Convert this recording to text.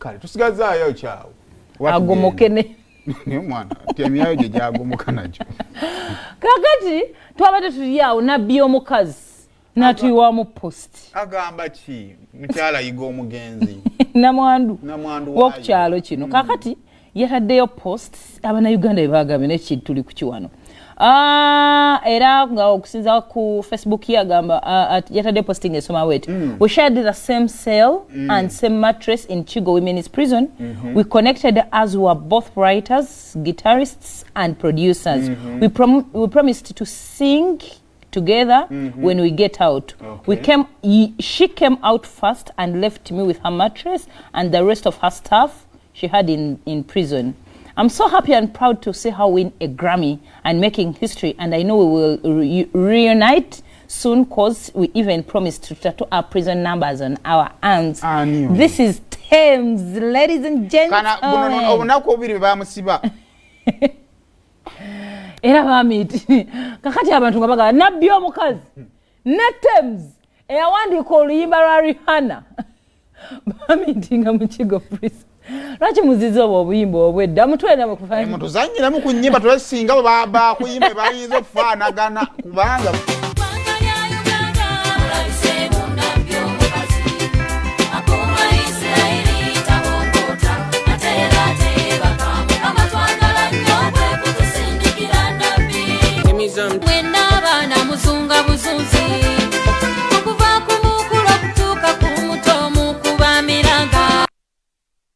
kale tusigazaayo kyawo agomokene mwana temyayo gye gyagomoka nakyo kakati twabadde tuli awo nabbi omukazi natuyiwamu post agamba ki mukyala yiga omugenzi namwandu w'okukyalo kino kakati yataddeyo post abannayuganda bye baagambye nekintu tuli ku kiwano era nga okusinza ku Facebook yagamba yataddeyo posting esoma wet we shared the same cell and same mattress in Chigo Women's Prison. We connected as we were both writers, guitarists and producers. We promised to sing together when we get out. She came out first and left me with her mattress and the rest of her stuff she had in prison. I'm so happy and proud to see her win a Grammy and making history, and I know we will reunite soon because we even promised to tattoo our prison numbers on our hands. This is Tems, ladies and gentlemen. Era bamiti kakati abantu nga baga nabbi omukazi ne Tems eyawandiika oluyimba lwa Rihanna bamiti nga mu Chigo prison. Lwaki muzizo obuyimba obwedda mutwenda bakufanya mutuzanyiramu ku nnyimba twesinga baba kuyimba bayinza okufaanagana kubanga